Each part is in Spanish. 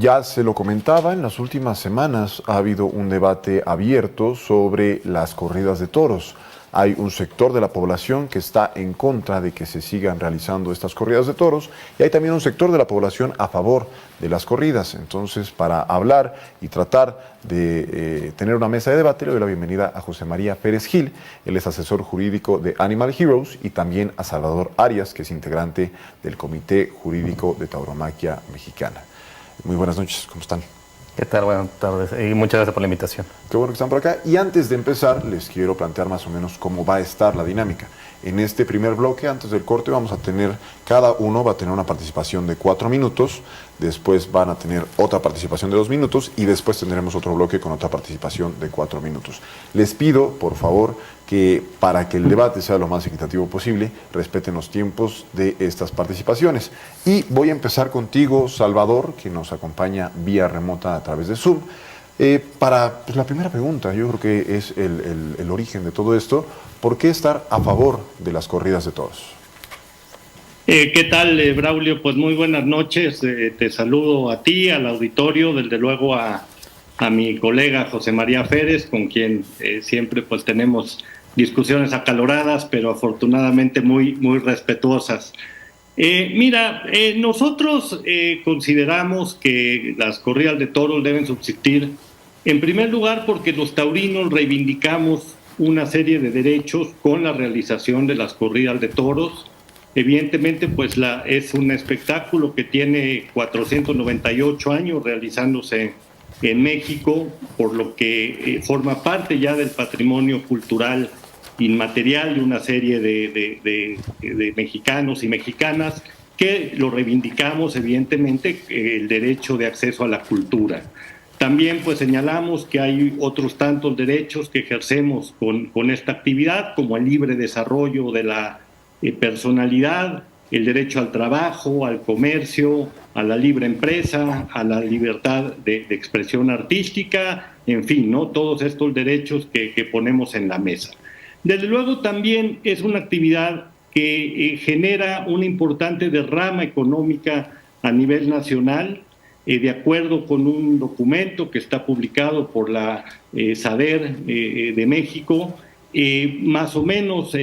Ya se lo comentaba, en las últimas semanas ha habido un debate abierto sobre las corridas de toros. Hay un sector de la población que está en contra de que se sigan realizando estas corridas de toros y hay también un sector de la población a favor de las corridas. Entonces, para hablar y tratar de tener una mesa de debate, le doy la bienvenida a José María Pérez Gil. Él es asesor jurídico de Animal Heroes, y también a Salvador Arias, que es integrante del Comité Jurídico de Tauromaquia Mexicana. Muy buenas noches, ¿cómo están? ¿Qué tal? Buenas tardes y muchas gracias por la invitación. Qué bueno que están por acá. Y antes de empezar, les quiero plantear más o menos cómo va a estar la dinámica. En este primer bloque, antes del corte, vamos a tener, cada uno va a tener una participación de 4 minutos, después van a tener otra participación de 2 minutos y después tendremos otro bloque con otra participación de 4 minutos. Les pido, por favor, que para que el debate sea lo más equitativo posible, respeten los tiempos de estas participaciones. Y voy a empezar contigo, Salvador, que nos acompaña vía remota a través de Zoom. Para la primera pregunta, yo creo que es el origen de todo esto. ¿Por qué estar a favor de las corridas de toros? ¿Qué tal, Braulio? Pues muy buenas noches. Te saludo a ti, al auditorio, desde luego a mi colega José María Pérez, con quien siempre pues tenemos discusiones acaloradas, pero afortunadamente muy respetuosas. Nosotros consideramos que las corridas de toros deben subsistir, en primer lugar porque los taurinos reivindicamos una serie de derechos con la realización de las corridas de toros. Evidentemente, pues es un espectáculo que tiene 498 años realizándose en México, por lo que forma parte ya del patrimonio cultural inmaterial de una serie de mexicanos y mexicanas que lo reivindicamos, evidentemente, el derecho de acceso a la cultura. También pues señalamos que hay otros tantos derechos que ejercemos con esta actividad, como el libre desarrollo de la personalidad, el derecho al trabajo, al comercio, a la libre empresa, a la libertad de expresión artística, en fin, ¿no? Todos estos derechos que ponemos en la mesa. Desde luego también es una actividad que genera una importante derrama económica a nivel nacional. De acuerdo con un documento que está publicado por la SADER de México, más o menos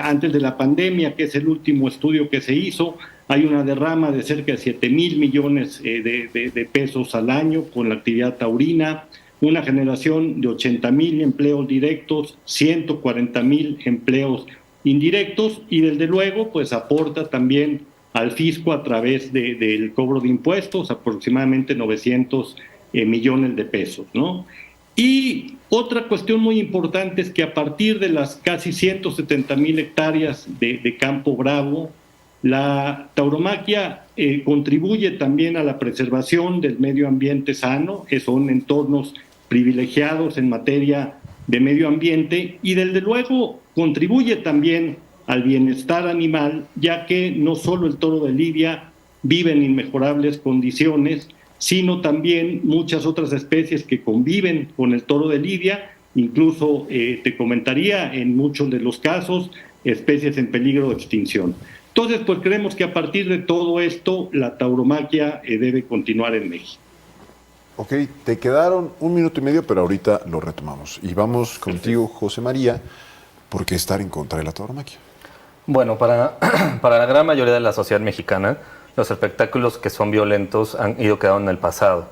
antes de la pandemia, que es el último estudio que se hizo, hay una derrama de cerca de 7,000 millones de pesos al año con la actividad taurina, una generación de 80,000 empleos directos, 140,000 empleos indirectos, y desde luego pues aporta también al fisco a través del cobro de impuestos, aproximadamente 900 millones de pesos, ¿no? Y otra cuestión muy importante es que a partir de las casi 170,000 hectáreas de Campo Bravo, la tauromaquia contribuye también a la preservación del medio ambiente sano, que son entornos privilegiados en materia de medio ambiente, y desde luego contribuye también al bienestar animal, ya que no solo el toro de lidia vive en inmejorables condiciones, sino también muchas otras especies que conviven con el toro de lidia, incluso te comentaría en muchos de los casos especies en peligro de extinción. Entonces, pues creemos que a partir de todo esto la tauromaquia debe continuar en México. Ok, te quedaron 1 minuto y medio, pero ahorita lo retomamos. Y vamos contigo, José María, ¿por qué estar en contra de la tauromaquia? Bueno, para la gran mayoría de la sociedad mexicana, los espectáculos que son violentos han ido quedando en el pasado.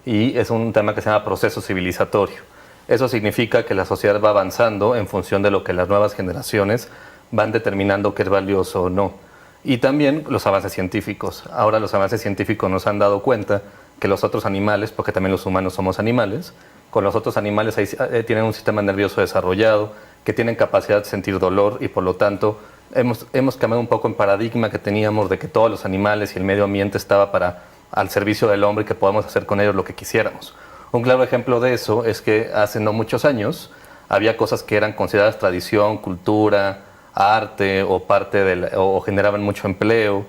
Y es un tema que se llama proceso civilizatorio. Eso significa que la sociedad va avanzando en función de lo que las nuevas generaciones van determinando que es valioso o no. Y también los avances científicos. Ahora los avances científicos nos han dado cuenta que los otros animales, porque también los humanos somos animales, con los otros animales tienen un sistema nervioso desarrollado, que tienen capacidad de sentir dolor, y por lo tanto hemos cambiado un poco el paradigma que teníamos de que todos los animales y el medio ambiente estaba al servicio del hombre y que podamos hacer con ellos lo que quisiéramos. Un claro ejemplo de eso es que hace no muchos años había cosas que eran consideradas tradición, cultura, arte o generaban mucho empleo.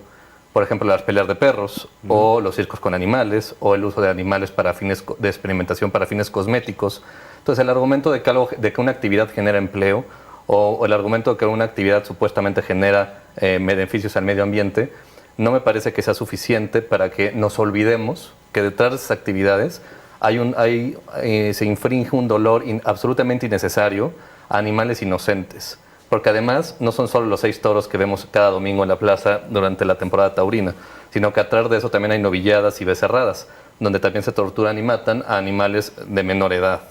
Por ejemplo, las peleas de perros, o los circos con animales, o el uso de animales para fines de experimentación, para fines cosméticos. Entonces, el argumento de que una actividad genera empleo, o el argumento de que una actividad supuestamente genera beneficios al medio ambiente, no me parece que sea suficiente para que nos olvidemos que detrás de esas actividades se infringe un dolor absolutamente innecesario a animales inocentes. Porque además no son solo los 6 toros que vemos cada domingo en la plaza durante la temporada taurina, sino que atrás de eso también hay novilladas y becerradas, donde también se torturan y matan a animales de menor edad.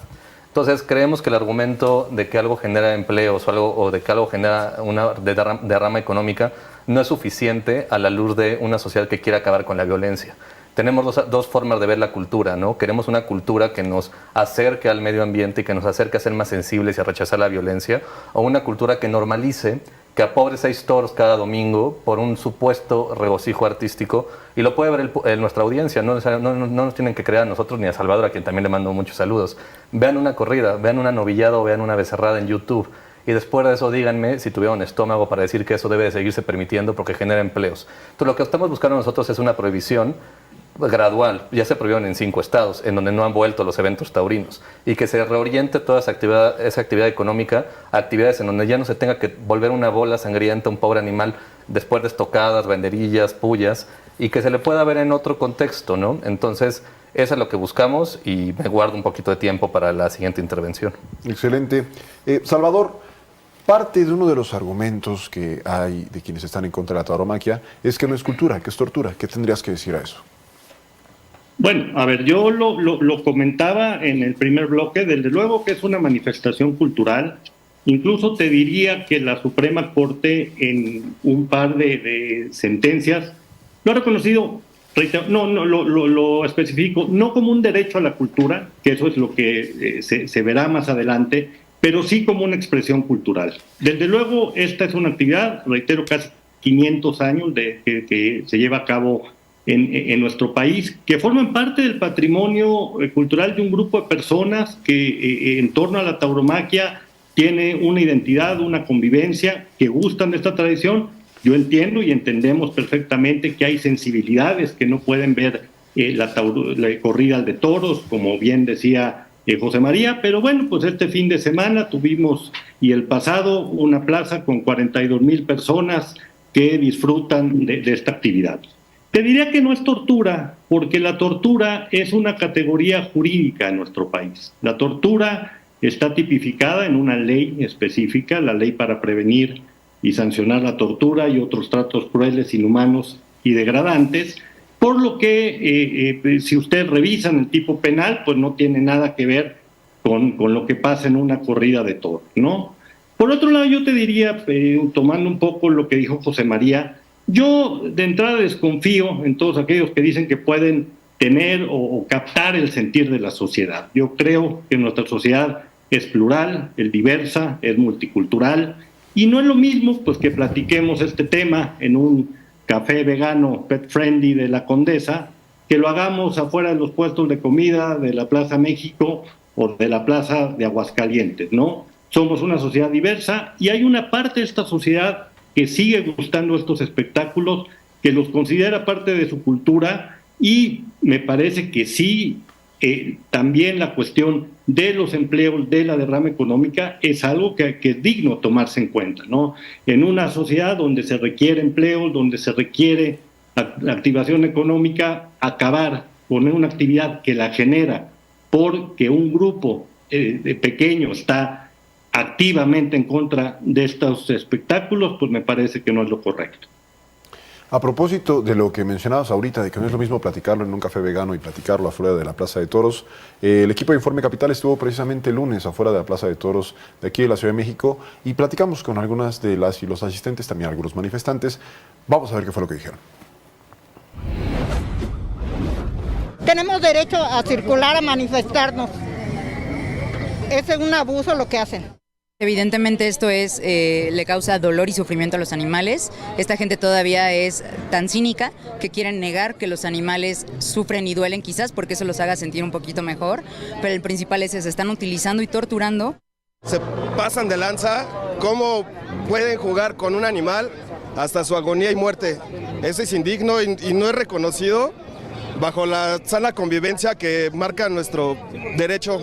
Entonces creemos que el argumento de que algo genera empleos o de que algo genera una derrama económica no es suficiente a la luz de una sociedad que quiere acabar con la violencia. Tenemos dos formas de ver la cultura, ¿no? Queremos una cultura que nos acerque al medio ambiente y que nos acerque a ser más sensibles y a rechazar la violencia, o una cultura que normalice que a pobres 6 toros cada domingo por un supuesto regocijo artístico, y lo puede ver nuestra audiencia, no nos tienen que creer a nosotros ni a Salvador, a quien también le mando muchos saludos. Vean una corrida, vean una novillada o vean una becerrada en YouTube, y después de eso díganme si tuvieron estómago para decir que eso debe de seguirse permitiendo porque genera empleos. Entonces lo que estamos buscando nosotros es una prohibición gradual. Ya se prohibieron en 5 estados, en donde no han vuelto los eventos taurinos, y que se reoriente toda esa actividad económica a actividades en donde ya no se tenga que volver una bola sangrienta a un pobre animal después de estocadas, banderillas, pullas, y que se le pueda ver en otro contexto, ¿no? Entonces, eso es lo que buscamos, y me guardo un poquito de tiempo para la siguiente intervención. Excelente. Salvador, parte de uno de los argumentos que hay de quienes están en contra de la tauromaquia es que no es cultura, que es tortura. ¿Qué tendrías que decir a eso? Bueno, a ver, yo lo comentaba en el primer bloque, desde luego que es una manifestación cultural. Incluso te diría que la Suprema Corte en un par de sentencias lo ha reconocido, lo especifico, no como un derecho a la cultura, que eso es lo que se verá más adelante, pero sí como una expresión cultural. Desde luego, esta es una actividad, reitero, casi 500 años que se lleva a cabo en nuestro país, que forman parte del patrimonio cultural de un grupo de personas que en torno a la tauromaquia tiene una identidad, una convivencia, que gustan de esta tradición. Yo entiendo y entendemos perfectamente que hay sensibilidades que no pueden ver la corrida de toros, como bien decía José María, pero bueno, pues este fin de semana tuvimos, y el pasado, una plaza con 42,000 personas que disfrutan de esta actividad. Te diría que no es tortura, porque la tortura es una categoría jurídica en nuestro país. La tortura está tipificada en una ley específica, la Ley para Prevenir y Sancionar la Tortura y otros tratos crueles, inhumanos y degradantes, por lo que si ustedes revisan el tipo penal, pues no tiene nada que ver con lo que pasa en una corrida de toros, ¿no? Por otro lado, yo te diría, tomando un poco lo que dijo José María, yo de entrada desconfío en todos aquellos que dicen que pueden tener o captar el sentir de la sociedad. Yo creo que nuestra sociedad es plural, es diversa, es multicultural, y no es lo mismo pues que platiquemos este tema en un café vegano pet friendly de la Condesa, que lo hagamos afuera de los puestos de comida de la Plaza México o de la Plaza de Aguascalientes, ¿no? Somos una sociedad diversa y hay una parte de esta sociedad que sigue gustando estos espectáculos, que los considera parte de su cultura, y me parece que sí, también la cuestión de los empleos, de la derrama económica, es algo que es digno tomarse en cuenta, ¿no? En una sociedad donde se requiere empleo, donde se requiere activación económica, acabar con una actividad que la genera porque un grupo pequeño está activamente en contra de estos espectáculos, pues me parece que no es lo correcto. A propósito de lo que mencionabas ahorita, de que no es lo mismo platicarlo en un café vegano y platicarlo afuera de la Plaza de Toros, el equipo de Informe Capital estuvo precisamente el lunes afuera de la Plaza de Toros de aquí de la Ciudad de México y platicamos con algunas de las y los asistentes, también algunos manifestantes. Vamos a ver qué fue lo que dijeron. Tenemos derecho a circular, a manifestarnos. Es un abuso lo que hacen. Evidentemente esto le causa dolor y sufrimiento a los animales. Esta gente todavía es tan cínica que quieren negar que los animales sufren y duelen, quizás porque eso los haga sentir un poquito mejor, pero el principal es que se están utilizando y torturando. Se pasan de lanza, ¿cómo pueden jugar con un animal hasta su agonía y muerte? Eso es indigno y no es reconocido bajo la sana convivencia que marca nuestro derecho.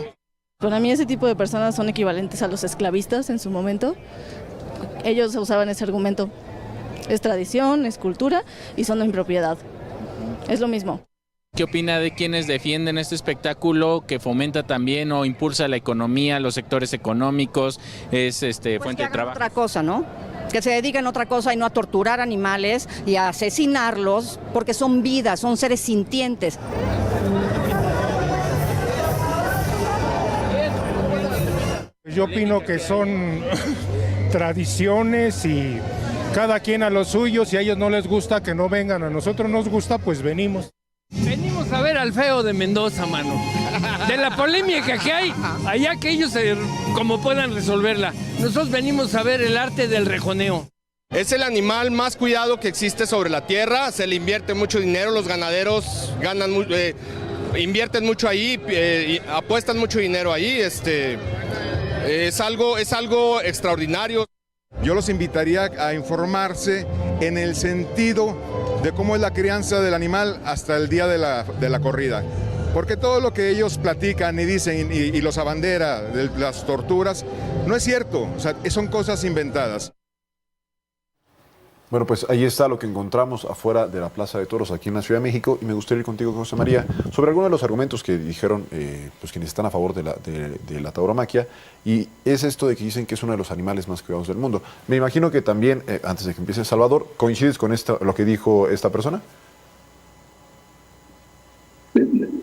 Para mí ese tipo de personas son equivalentes a los esclavistas en su momento. Ellos usaban ese argumento Es tradición, es cultura y son de mi propiedad. Es lo mismo. ¿Qué opina de quienes defienden este espectáculo que fomenta también o impulsa la economía, los sectores económicos, es fuente de trabajo? Otra cosa, ¿no? Que se dediquen a otra cosa y no a torturar animales y a asesinarlos, porque son vidas, son seres sintientes. Yo opino que son tradiciones y cada quien a lo suyo. Si a ellos no les gusta, que no vengan. A nosotros nos gusta, pues venimos. Venimos a ver al feo de Mendoza, mano. De la polémica que hay, allá que ellos como puedan resolverla. Nosotros venimos a ver el arte del rejoneo. Es el animal más cuidado que existe sobre la tierra, se le invierte mucho dinero, los ganaderos invierten mucho ahí, y apuestan mucho dinero ahí, es algo extraordinario. Yo los invitaría a informarse en el sentido de cómo es la crianza del animal hasta el día de la corrida. Porque todo lo que ellos platican y dicen y los abandera de las torturas no es cierto, o sea, son cosas inventadas. Bueno, pues ahí está lo que encontramos afuera de la Plaza de Toros aquí en la Ciudad de México, y me gustaría ir contigo, José María, sobre algunos de los argumentos que dijeron pues quienes están a favor de la tauromaquia, y es esto de que dicen que es uno de los animales más cuidados del mundo. Me imagino que también, antes de que empiece Salvador, ¿coincides con lo que dijo esta persona?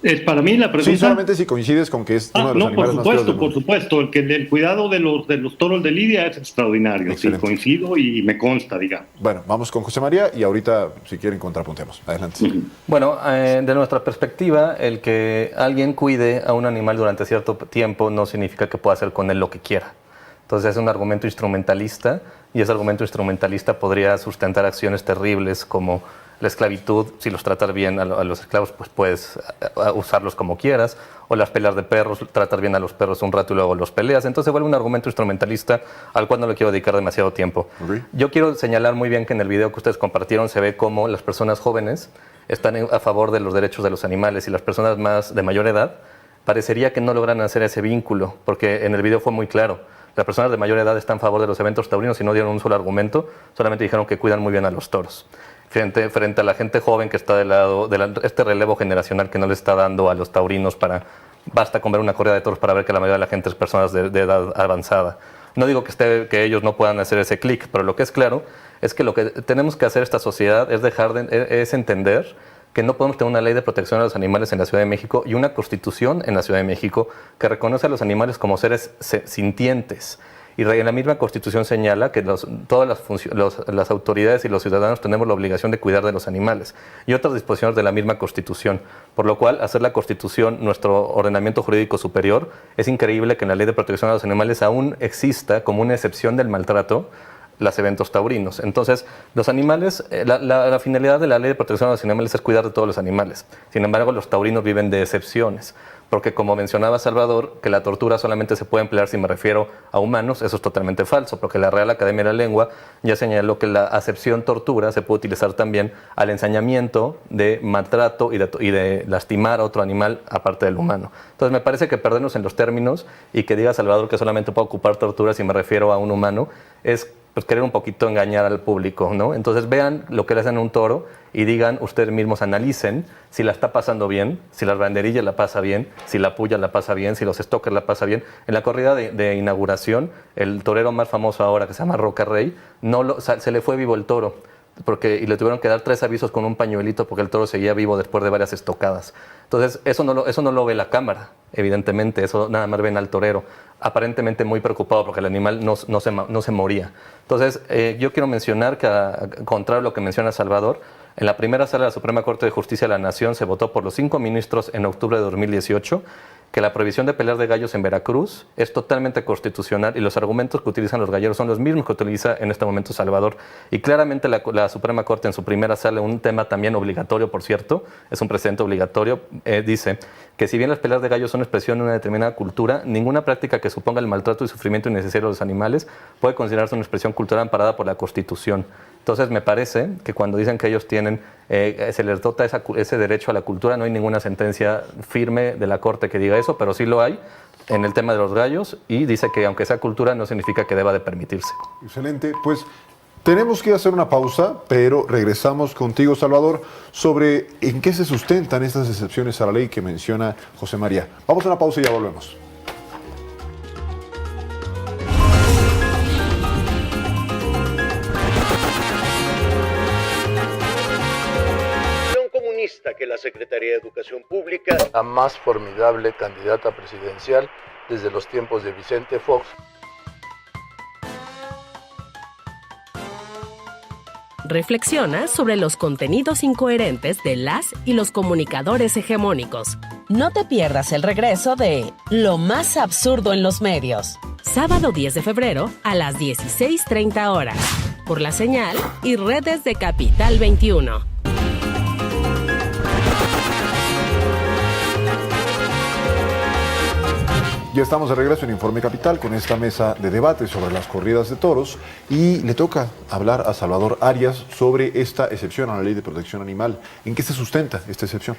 Es para mí la pregunta. Sí, solamente si coincides con que es uno de los animales más cuidados del mundo. Por supuesto, el cuidado de los toros de Lidia es extraordinario. Excelente. Sí, coincido y me consta, digamos. Bueno, vamos con José María y ahorita, si quieren, contrapuntemos. Adelante. Bueno, de nuestra perspectiva, el que alguien cuide a un animal durante cierto tiempo no significa que pueda hacer con él lo que quiera. Entonces es un argumento instrumentalista, y ese argumento instrumentalista podría sustentar acciones terribles como la esclavitud. Si los tratas bien a los esclavos, pues puedes usarlos como quieras, o las peleas de perros, tratar bien a los perros un rato y luego los peleas. Entonces vuelve un argumento instrumentalista al cual no le quiero dedicar demasiado tiempo. Yo quiero señalar muy bien que en el video que ustedes compartieron se ve cómo las personas jóvenes están a favor de los derechos de los animales, y las personas de mayor edad parecería que no logran hacer ese vínculo, porque en el video fue muy claro. Las personas de mayor edad están a favor de los eventos taurinos y no dieron un solo argumento, solamente dijeron que cuidan muy bien a los toros. Frente a la gente joven que está del lado de este relevo generacional que no le está dando a los taurinos basta con ver una corrida de toros para ver que la mayoría de la gente es personas de edad avanzada. No digo que ellos no puedan hacer ese clic, pero lo que es claro es que lo que tenemos que hacer esta sociedad es entender que no podemos tener una ley de protección a los animales en la Ciudad de México y una constitución en la Ciudad de México que reconoce a los animales como seres sintientes. Y la misma Constitución señala que todas las autoridades y los ciudadanos tenemos la obligación de cuidar de los animales, y otras disposiciones de la misma Constitución. Por lo cual, hacer la Constitución nuestro ordenamiento jurídico superior, es increíble que en la Ley de Protección a los Animales aún exista como una excepción del maltrato los eventos taurinos. Entonces, los animales, la finalidad de la Ley de Protección a los Animales es cuidar de todos los animales. Sin embargo, los taurinos viven de excepciones, porque como mencionaba Salvador, que la tortura solamente se puede emplear si me refiero a humanos, eso es totalmente falso, porque la Real Academia de la Lengua ya señaló que la acepción tortura se puede utilizar también al ensañamiento de maltrato y de lastimar a otro animal aparte del humano. Entonces, me parece que perdernos en los términos y que diga Salvador que solamente puedo ocupar tortura si me refiero a un humano es pues querer un poquito engañar al público, ¿no? Entonces vean lo que le hacen a un toro y digan, ustedes mismos analicen si la está pasando bien, si las banderillas la pasa bien, si la puya la pasa bien, si los stalkers la pasa bien. En la corrida de inauguración, el torero más famoso ahora, que se llama Roca Rey, se le fue vivo el toro, y le tuvieron que dar 3 avisos con un pañuelito porque el toro seguía vivo después de varias estocadas. Entonces, eso no lo ve la cámara, evidentemente, eso nada más ven al torero, aparentemente muy preocupado porque el animal no se moría. Entonces, yo quiero mencionar que, contrario a lo que menciona Salvador, en la primera sala de la Suprema Corte de Justicia de la Nación se votó por los 5 ministros en octubre de 2018 que la prohibición de pelear de gallos en Veracruz es totalmente constitucional, y los argumentos que utilizan los galleros son los mismos que utiliza en este momento Salvador. Y claramente la Suprema Corte en su primera sala, un tema también obligatorio, por cierto, es un precedente obligatorio, dice que si bien las peleas de gallos son expresión de una determinada cultura, ninguna práctica que suponga el maltrato y sufrimiento innecesario de los animales puede considerarse una expresión cultural amparada por la Constitución. Entonces, me parece que cuando dicen que ellos tienen, se les dota ese derecho a la cultura, no hay ninguna sentencia firme de la Corte que diga eso, pero sí lo hay en el tema de los gallos, y dice que aunque sea cultura no significa que deba de permitirse. Excelente. Pues Tenemos que hacer una pausa, pero regresamos contigo, Salvador, sobre en qué se sustentan estas excepciones a la ley que menciona José María. Vamos a una pausa y ya volvemos. Que la Secretaría de Educación Pública, la más formidable candidata presidencial desde los tiempos de Vicente Fox. Reflexiona sobre los contenidos incoherentes de las y los comunicadores hegemónicos. No te pierdas el regreso de Lo más absurdo en los medios. Sábado 10 de febrero a las 16:30 horas. Por la señal y redes de Capital 21. Ya estamos de regreso en Informe Capital con esta mesa de debate sobre las corridas de toros y le toca hablar a Salvador Arias sobre esta excepción a la Ley de Protección Animal. ¿En qué se sustenta esta excepción?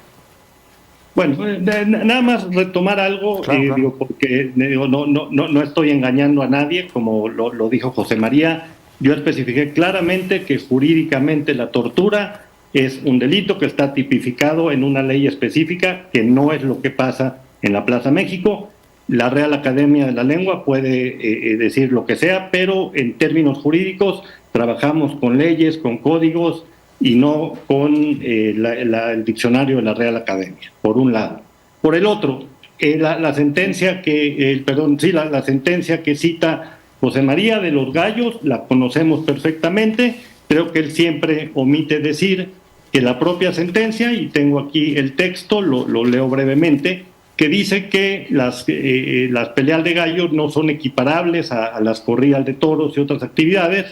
Bueno, nada más retomar algo, claro. Digo, porque no estoy engañando a nadie, como lo dijo José María. Yo especifiqué claramente que jurídicamente la tortura es un delito que está tipificado en una ley específica, que no es lo que pasa en la Plaza México. La Real Academia de la Lengua puede decir lo que sea, pero en términos jurídicos trabajamos con leyes, con códigos y no con el diccionario de la Real Academia, por un lado. Por el otro, la sentencia la sentencia que cita José María de los Gallos la conocemos perfectamente. Creo que él siempre omite decir que la propia sentencia, y tengo aquí el texto, lo leo brevemente, que dice que las peleas de gallos no son equiparables a las corridas de toros y otras actividades,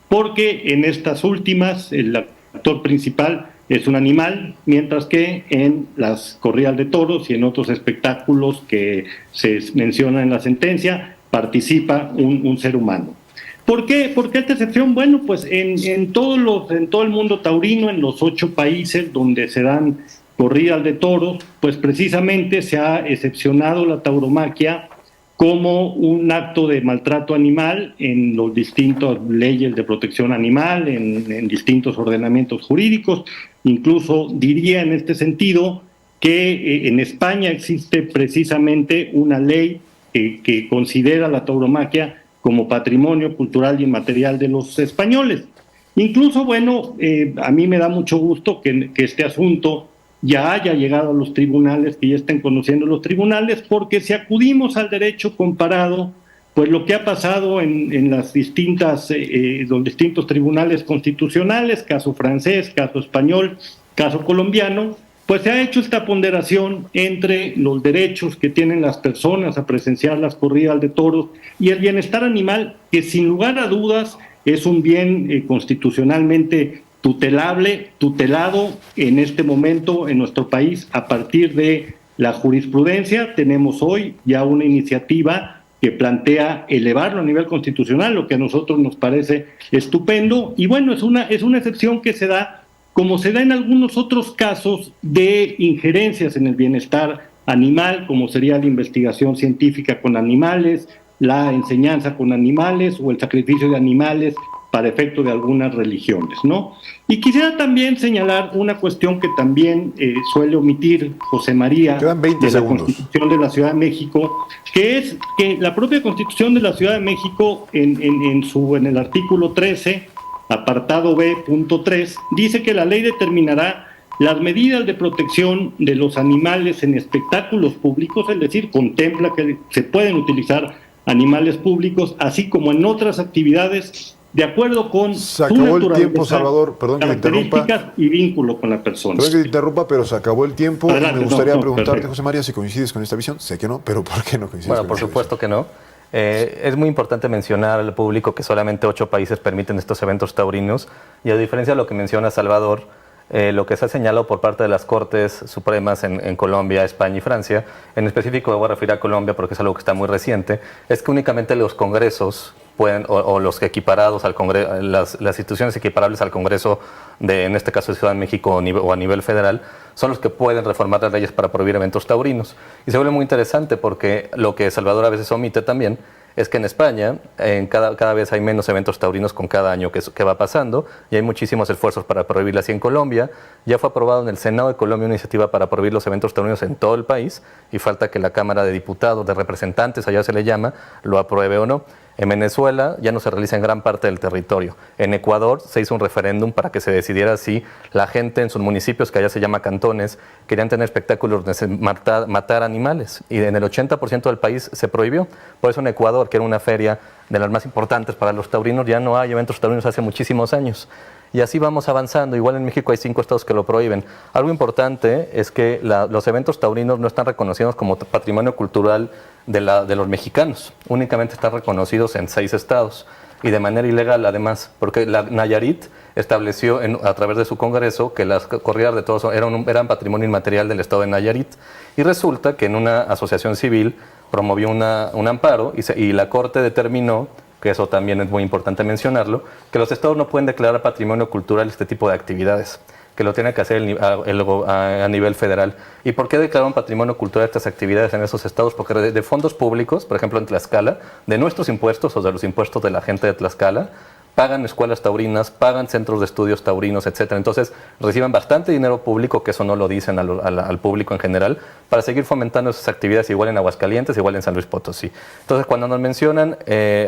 porque en estas últimas el actor principal es un animal, mientras que en las corridas de toros y en otros espectáculos que se mencionan en la sentencia participa un ser humano. ¿Por qué esta excepción? Bueno, pues en todo el mundo taurino, en los 8 países donde se dan corridas de toros, pues precisamente se ha excepcionado la tauromaquia como un acto de maltrato animal en las distintas leyes de protección animal, en distintos ordenamientos jurídicos. Incluso diría en este sentido que en España existe precisamente una ley que considera la tauromaquia como patrimonio cultural y inmaterial de los españoles. Incluso, bueno, a mí me da mucho gusto que este asunto ya haya llegado a los tribunales, que ya estén conociendo los tribunales, porque si acudimos al derecho comparado, pues lo que ha pasado en los distintos tribunales constitucionales, caso francés, caso español, caso colombiano, pues se ha hecho esta ponderación entre los derechos que tienen las personas a presenciar las corridas de toros y el bienestar animal, que sin lugar a dudas es un bien constitucionalmente tutelado en este momento en nuestro país a partir de la jurisprudencia. Tenemos hoy ya una iniciativa que plantea elevarlo a nivel constitucional, lo que a nosotros nos parece estupendo, y bueno, es una excepción que se da, como se da en algunos otros casos de injerencias en el bienestar animal, como sería la investigación científica con animales, la enseñanza con animales o el sacrificio de animales para efecto de algunas religiones, ¿no? Y quisiera también señalar una cuestión que también suele omitir José María de la Constitución de la Ciudad de México, que es que la propia Constitución de la Ciudad de México en el artículo 13, apartado B.3, dice que la ley determinará las medidas de protección de los animales en espectáculos públicos, es decir, contempla que se pueden utilizar animales públicos, así como en otras actividades, de acuerdo con se acabó el tiempo, Salvador, perdón que te interrumpa, y vínculo con la persona. Perdón que te interrumpa, pero se acabó el tiempo. Adelante, me gustaría preguntarte, perfecto. José María, si coincides con esta visión. Sé que no, pero ¿por qué no coincides Bueno, con por esta supuesto que no. Es muy importante mencionar al público que solamente 8 países permiten estos eventos taurinos, y a diferencia de lo que menciona Salvador, lo que se ha señalado por parte de las Cortes Supremas en Colombia, España y Francia, en específico me voy a referir a Colombia porque es algo que está muy reciente, es que únicamente los congresos pueden, o los equiparados al Congreso, las instituciones equiparables al Congreso, en este caso de Ciudad de México o a nivel federal, son los que pueden reformar las leyes para prohibir eventos taurinos. Y se vuelve muy interesante porque lo que Salvador a veces omite también es que en España cada vez hay menos eventos taurinos con cada año que va pasando y hay muchísimos esfuerzos para prohibirlas. Y en Colombia ya fue aprobado en el Senado de Colombia una iniciativa para prohibir los eventos taurinos en todo el país y falta que la Cámara de Diputados, de Representantes, allá se le llama, lo apruebe o no. En Venezuela ya no se realiza en gran parte del territorio. En Ecuador se hizo un referéndum para que se decidiera si la gente en sus municipios, que allá se llama cantones, querían tener espectáculos de matar animales. Y en el 80% del país se prohibió. Por eso en Ecuador, que era una feria de las más importantes para los taurinos, ya no hay eventos taurinos hace muchísimos años. Y así vamos avanzando. Igual en México hay 5 estados que lo prohíben. Algo importante es que los eventos taurinos no están reconocidos como patrimonio cultural de los mexicanos. Únicamente están reconocidos en 6 estados y de manera ilegal además, porque la Nayarit estableció a través de su congreso que las corridas de toros eran patrimonio inmaterial del estado de Nayarit. Y resulta que en una asociación civil promovió un amparo y la Corte determinó, que eso también es muy importante mencionarlo, que los estados no pueden declarar patrimonio cultural este tipo de actividades, que lo tiene que hacer a nivel federal. ¿Y por qué declararon patrimonio cultural estas actividades en esos estados? Porque de fondos públicos, por ejemplo en Tlaxcala, de nuestros impuestos o de los impuestos de la gente de Tlaxcala, pagan escuelas taurinas, pagan centros de estudios taurinos, etc. Entonces reciben bastante dinero público, que eso no lo dicen al público en general, para seguir fomentando esas actividades igual en Aguascalientes, igual en San Luis Potosí. Entonces cuando nos mencionan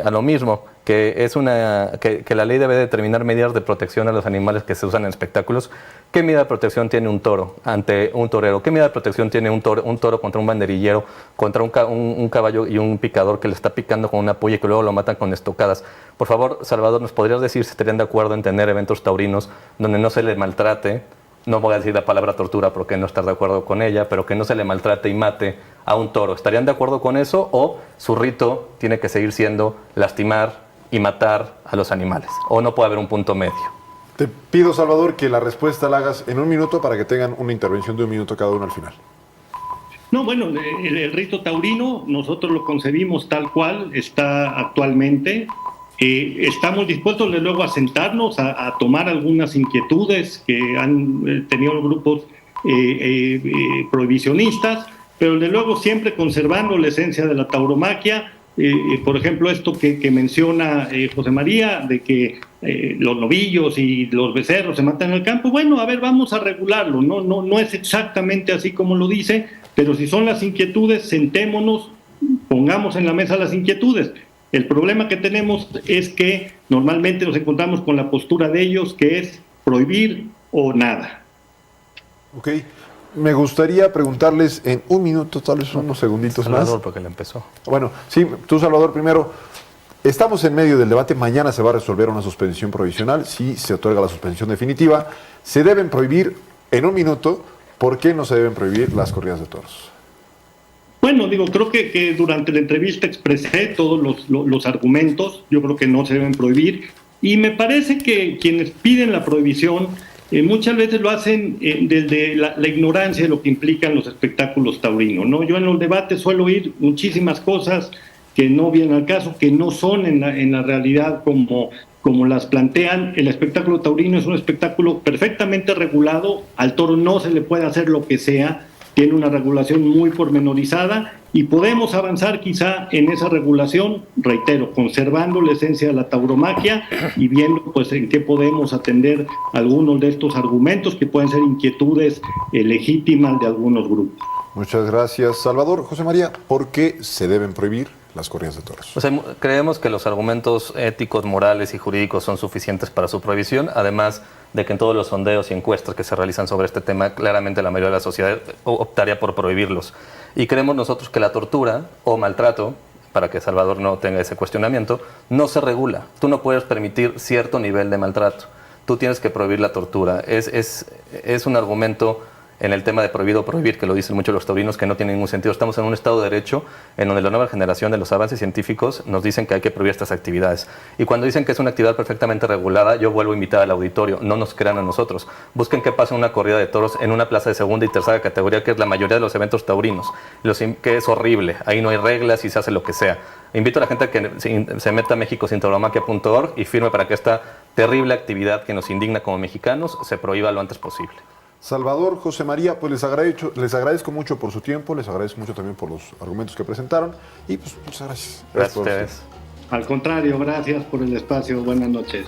a lo mismo, que la ley debe determinar medidas de protección a los animales que se usan en espectáculos, ¿qué medida de protección tiene un toro ante un torero? ¿Qué medida de protección tiene un toro contra un banderillero, contra un caballo y un picador que le está picando con una puya y que luego lo matan con estocadas? Por favor, Salvador, ¿nos podrías decir si estarían de acuerdo en tener eventos taurinos donde no se le maltrate? No voy a decir la palabra tortura porque no estar de acuerdo con ella, pero que no se le maltrate y mate a un toro. ¿Estarían de acuerdo con eso o su rito tiene que seguir siendo lastimar y matar a los animales? ¿O no puede haber un punto medio? Te pido, Salvador, que la respuesta la hagas en 1 minuto para que tengan una intervención de 1 minuto cada uno al final. No, bueno, el rito taurino nosotros lo concebimos tal cual está actualmente. Estamos dispuestos de luego a sentarnos, a tomar algunas inquietudes que han tenido los grupos prohibicionistas, pero de luego siempre conservando la esencia de la tauromaquia. Por ejemplo, esto que menciona José María, de que los novillos y los becerros se matan en el campo, bueno, a ver, vamos a regularlo, no es exactamente así como lo dice, pero si son las inquietudes, sentémonos, pongamos en la mesa las inquietudes. El problema que tenemos es que normalmente nos encontramos con la postura de ellos, que es prohibir o nada. Ok. Me gustaría preguntarles en 1 minuto, tal vez unos segunditos Salvador, más. porque le empezó. Bueno, sí, tú, Salvador, primero. Estamos en medio del debate. Mañana se va a resolver una suspensión provisional. Si se otorga la suspensión definitiva, se deben prohibir en 1 minuto. ¿Por qué no se deben prohibir las corridas de toros? Bueno, creo que durante la entrevista expresé todos los argumentos. Yo creo que no se deben prohibir. Y me parece que quienes piden la prohibición muchas veces lo hacen desde la ignorancia de lo que implican los espectáculos taurinos, ¿no? Yo en los debates suelo oír muchísimas cosas que no vienen al caso, que no son en la realidad como las plantean. El espectáculo taurino es un espectáculo perfectamente regulado. Al toro no se le puede hacer lo que sea. Tiene una regulación muy pormenorizada y podemos avanzar quizá en esa regulación, reitero, conservando la esencia de la tauromaquia y viendo pues en qué podemos atender algunos de estos argumentos que pueden ser inquietudes legítimas de algunos grupos. Muchas gracias, Salvador. José María, ¿por qué se deben prohibir las corridas de toros? O sea, creemos que los argumentos éticos, morales y jurídicos son suficientes para su prohibición, además de que en todos los sondeos y encuestas que se realizan sobre este tema, claramente la mayoría de la sociedad optaría por prohibirlos. Y creemos nosotros que la tortura o maltrato, para que Salvador no tenga ese cuestionamiento, no se regula. Tú no puedes permitir cierto nivel de maltrato. Tú tienes que prohibir la tortura. Es un argumento en el tema de prohibido prohibir, que lo dicen muchos los taurinos, que no tiene ningún sentido. Estamos en un estado de derecho en donde la nueva generación de los avances científicos nos dicen que hay que prohibir estas actividades. Y cuando dicen que es una actividad perfectamente regulada, yo vuelvo a invitar al auditorio, no nos crean a nosotros. Busquen qué pasa en una corrida de toros en una plaza de segunda y tercera categoría, que es la mayoría de los eventos taurinos, que es horrible. Ahí no hay reglas y se hace lo que sea. Invito a la gente a que se meta a mexicosinTauromaquia.org y firme para que esta terrible actividad que nos indigna como mexicanos se prohíba lo antes posible. Salvador, José María, pues les agradezco mucho por su tiempo, les agradezco mucho también por los argumentos que presentaron y pues muchas gracias. Gracias a ustedes. Al contrario, gracias por el espacio. Buenas noches.